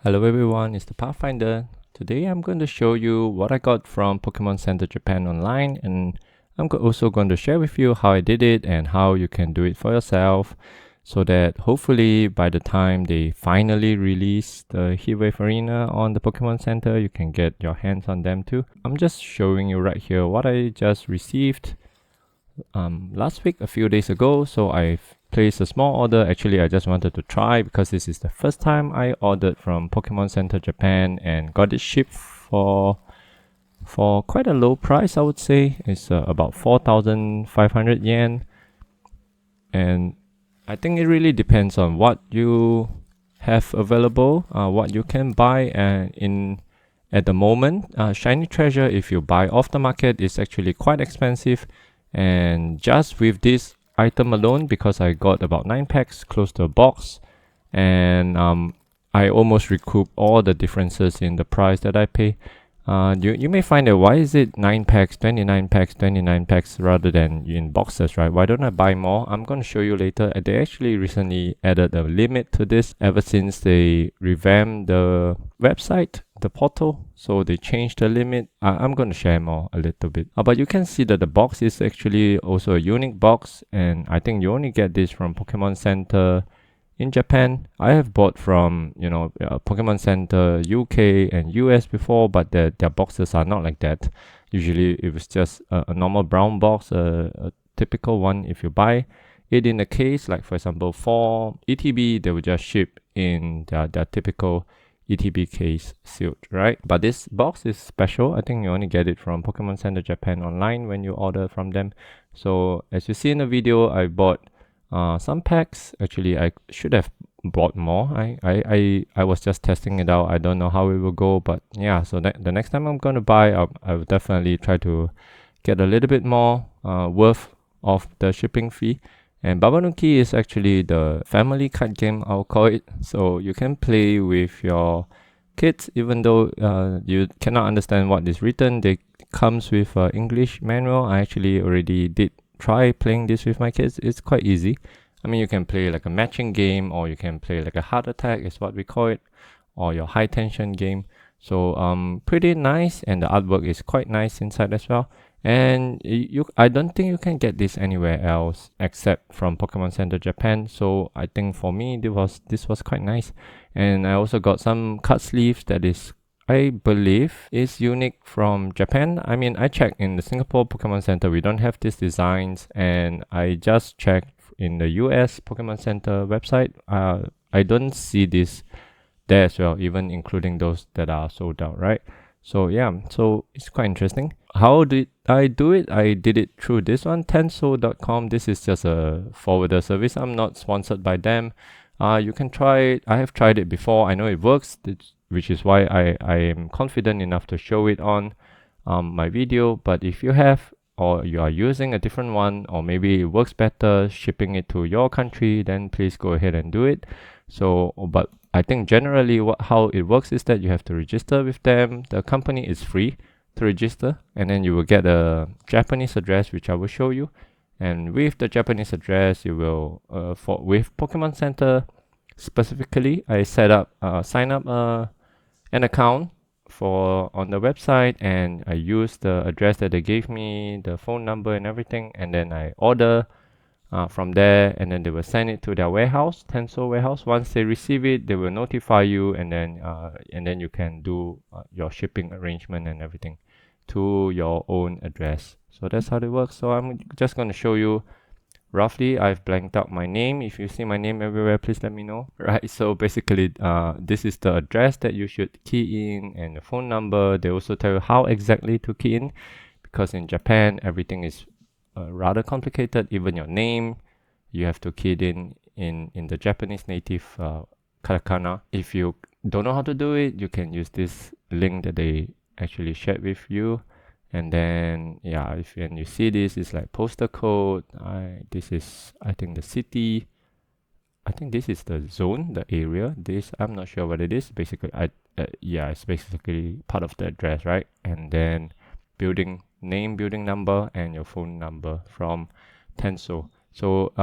Hello everyone, it's the Pathfinder. Today I'm going to show you what I got from Pokémon Center Japan online, and also going to share with you how I did it and how you can do it for yourself, so that hopefully by the time they finally release the Heatwave Arena on the Pokémon Center, you can get your hands on them too. I'm just showing you right here what I just received last week, a few days ago. So I've placed a small order. Actually, I just wanted to try because this is the first time I ordered from Pokémon Center Japan and got it shipped for quite a low price. I would say it's about 4,500 yen, and I think it really depends on what you have available, what you can buy, and in at the moment, Shiny Treasure, if you buy off the market, is actually quite expensive. And just with this item alone, because I got about 9 packs close to a box, and I almost recoup all the differences in the price that I pay. You may find that why is it 9 packs, 29 packs, 29 packs rather than in boxes, right? Why don't I buy more? I'm going to show you later. They actually recently added a limit to this ever since they revamped the website, the portal. So they changed the limit. I'm going to share more a little bit. But you can see that the box is actually also a unique box, and I think you only get this from Pokemon Center in Japan. I have bought from Pokemon Center UK and US before, but their boxes are not like that. Usually it was just a normal brown box, a typical one. If you buy it in a case, like for example for ETB, they would just ship in their typical ETB case sealed, right? But this box is special. I think you only get it from Pokemon Center Japan online when you order from them. So as you see in the video, I bought some packs. Actually, I should have bought more. I was just testing it out. I don't know how it will go, but yeah. So the next time I'm gonna buy, I will definitely try to get a little bit more worth of the shipping fee. And Babanuki is actually the family card game, I'll call it. So you can play with your kids, even though you cannot understand what is written. They comes with English manual. I actually already did try playing this with my kids. It's quite easy. I mean, you can play like a matching game, or you can play like a heart attack is what we call it, or your high tension game. So pretty nice, and the artwork is quite nice inside as well. And I don't think you can get this anywhere else except from Pokemon Center Japan. So I think for me this was quite nice. And I also got some card sleeves that is, I believe, is unique from Japan. I mean, I checked in the Singapore Pokemon Center, we don't have these designs, and I just checked in the US Pokemon Center website. I don't see this there as well, even including those that are sold out, right? So yeah, so it's quite interesting. How did I do it? I did it through this one, tenso.com. This is just a forwarder service. I'm not sponsored by them. You can try it. I have tried it before. I know it works, which is why I am confident enough to show it on my video. But if you have, or you are using a different one, or maybe it works better shipping it to your country, then please go ahead and do it. So, but I think generally how it works is that you have to register with them. The company is free to register, and then you will get a Japanese address, which I will show you. And with the Japanese address, you will with Pokemon Center specifically, I sign up an account on the website, and I use the address that they gave me, the phone number and everything, and then I order from there, and then they will send it to their warehouse, Tenso warehouse. Once they receive it, they will notify you, and then you can do your shipping arrangement and everything to your own address. So that's how it works. So I'm just going to show you roughly. I've blanked out my name. If you see my name everywhere, please let me know. Right, so basically this is the address that you should key in, and the phone number. They also tell you how exactly to key in, because in Japan everything is rather complicated. Even your name, you have to key it in the Japanese native katakana. If you don't know how to do it, you can use this link that they actually shared with you. And then yeah, when you see this, it's like postal code. This is, I think, the city. I think this is the zone, the area. This, I'm not sure what it is. Basically, yeah, it's basically part of the address, right? And then building name, building number, and your phone number from Tenso. So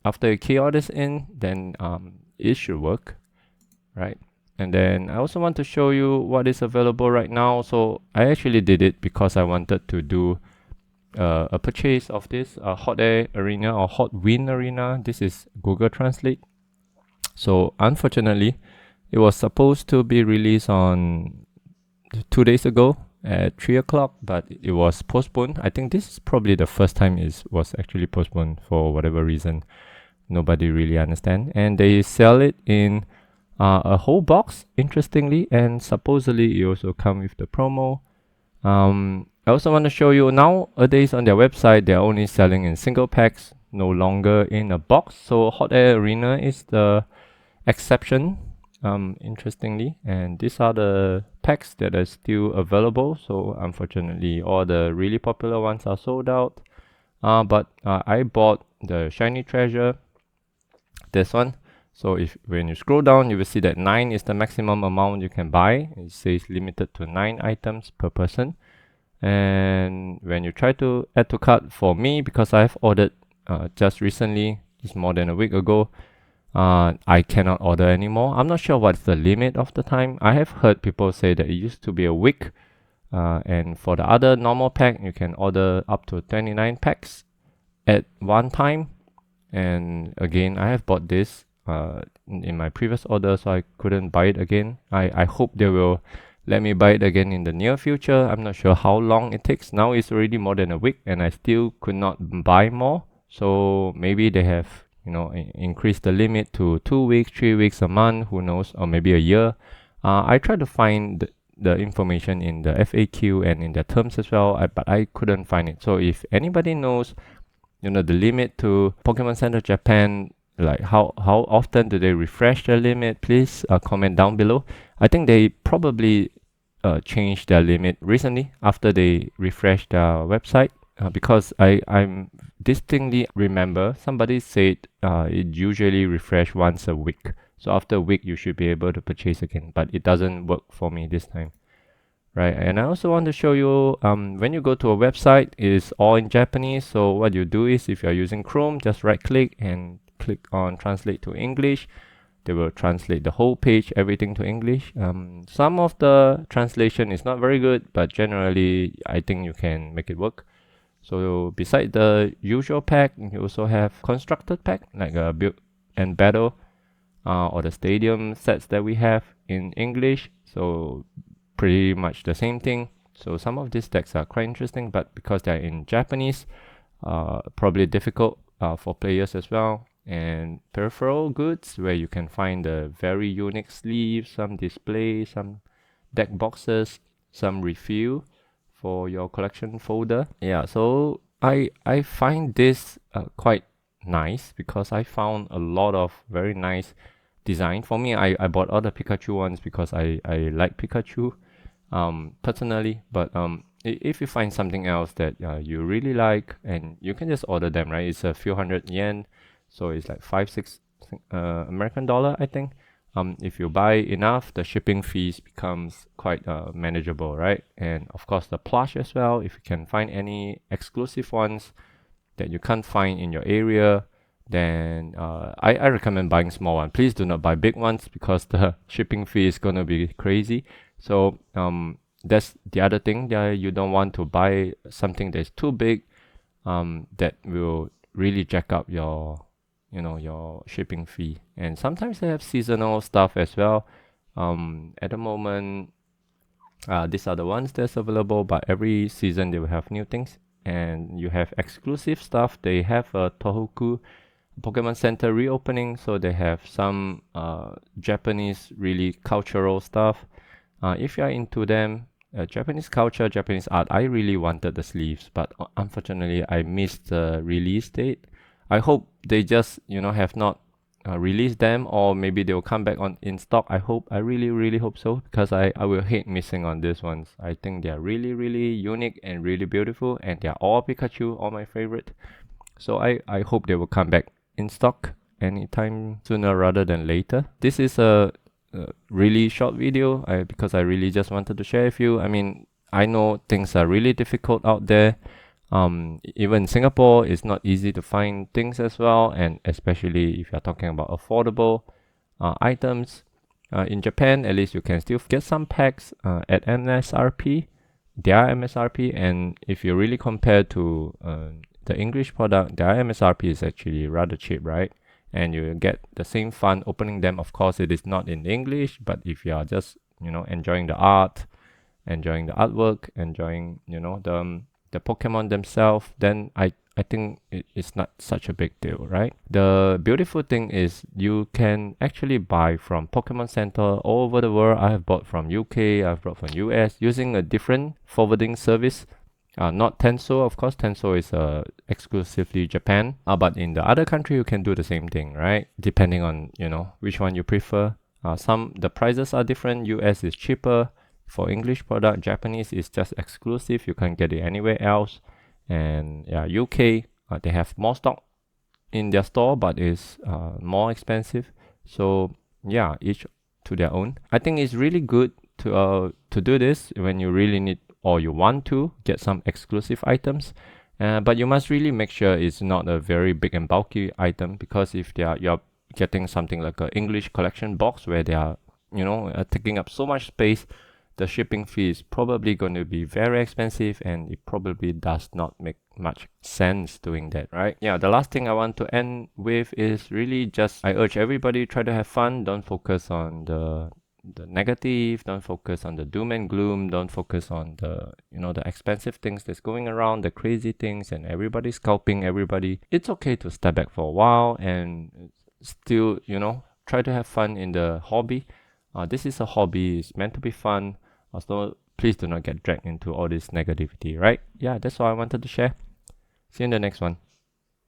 after you key all this in, then it should work, right? And then I also want to show you what is available right now. So I actually did it because I wanted to do a purchase of this hot air arena or hot wind arena. This is Google Translate. So unfortunately, it was supposed to be released on 2 days ago at 3 o'clock, but it was postponed. I think this is probably the first time it was actually postponed for whatever reason. Nobody really understand. And they sell it in a whole box, interestingly, and supposedly it also come with the promo. I also want to show you nowadays on their website, they're only selling in single packs, no longer in a box. So Hot Air Arena is the exception, interestingly. And these are the packs that are still available. So unfortunately, all the really popular ones are sold out. But I bought the Shiny Treasure, this one. So if when you scroll down, you will see that 9 is the maximum amount you can buy. It says limited to 9 items per person. And when you try to add to cart, for me, because I have ordered just recently, it's more than a week ago, I cannot order anymore. I'm not sure what's the limit of the time. I have heard people say that it used to be a week. And for the other normal pack, you can order up to 29 packs at one time. And again, I have bought this in my previous order, so I couldn't buy it again. I hope they will let me buy it again in the near future. I'm not sure how long it takes. Now it's already more than a week and I still could not buy more. So maybe they have, increased the limit to 2 weeks, 3 weeks, a month, who knows, or maybe a year. I tried to find the information in the FAQ and in the terms as well, but I couldn't find it. So if anybody knows, the limit to Pokémon Center Japan, like how often do they refresh their limit, please comment down below. I think they probably changed their limit recently after they refreshed their website, because I'm distinctly remember somebody said it usually refresh once a week. So after a week you should be able to purchase again, but it doesn't work for me this time. Right, and I also want to show you when you go to a website, it's all in Japanese. So what you do is, if you're using Chrome, just right click and click on translate to English. They will translate the whole page, everything to English. Some of the translation is not very good, but generally I think you can make it work. So beside the usual pack, you also have constructed pack, like a build and battle or the stadium sets that we have in English. So pretty much the same thing. So some of these decks are quite interesting, but because they're in Japanese, probably difficult for players as well. And peripheral goods, where you can find the very unique sleeves, some display, some deck boxes, some refill for your collection folder. Yeah, so I find this quite nice, because I found a lot of very nice design. For me, I bought all the Pikachu ones because I like Pikachu personally, but if you find something else that you really like, and you can just order them, right? It's a few hundred yen, so it's like 5-6 American dollar, I think. If you buy enough, the shipping fees becomes quite manageable, right? And of course the plush as well. If you can find any exclusive ones that you can't find in your area, then I recommend buying small one. Please do not buy big ones, because the shipping fee is gonna be crazy. So that's the other thing, that you don't want to buy something that's too big, that will really jack up your your shipping fee. And sometimes they have seasonal stuff as well. At the moment, these are the ones that's available, but every season they will have new things. And you have exclusive stuff. They have a Tohoku Pokemon Center reopening, so they have some Japanese really cultural stuff. If you are into them, Japanese culture, Japanese art, I really wanted the sleeves, but unfortunately I missed the release date. I hope they just have not released them, or maybe they'll come back in stock. I really hope so, because I will hate missing on these ones. I think they are really unique and really beautiful, and they are all Pikachu, all my favorite. So I hope they will come back in stock anytime sooner rather than later. This is a really short video, because I really just wanted to share with you. I mean, I know things are really difficult out there. Even in Singapore, it's not easy to find things as well, and especially if you're talking about affordable items. In Japan, at least you can still get some packs at MSRP, their MSRP, and if you really compare to the English product, their MSRP is actually rather cheap, right? And you get the same fun opening them. Of course, it is not in English, but if you are just, you know, enjoying the art, enjoying the artwork, enjoying, you know, the Pokemon themselves, then I think it's not such a big deal, right? The beautiful thing is you can actually buy from Pokémon Center all over the world. I have bought from UK, I've bought from US using a different forwarding service. Not Tenso, of course. Tenso is exclusively Japan. But in the other country, you can do the same thing, right? Depending on, you know, which one you prefer. The prices are different. US is cheaper for English product. Japanese is just exclusive. You can't get it anywhere else. And yeah, UK, they have more stock in their store, but it's more expensive. So yeah, each to their own. I think it's really good to do this when you really need or you want to get some exclusive items. But you must really make sure it's not a very big and bulky item, because if you're getting something like an English collection box where they are, you know, taking up so much space, the shipping fee is probably going to be very expensive, and it probably does not make much sense doing that, right? Yeah, the last thing I want to end with is really just, I urge everybody, try to have fun. Don't focus on the negative, don't focus on the doom and gloom, don't focus on the, you know, the expensive things that's going around, the crazy things, and everybody scalping everybody. It's okay to step back for a while and still, you know, try to have fun in the hobby. This is a hobby, it's meant to be fun. So please do not get dragged into all this negativity, right? Yeah, that's all I wanted to share. See you in the next one.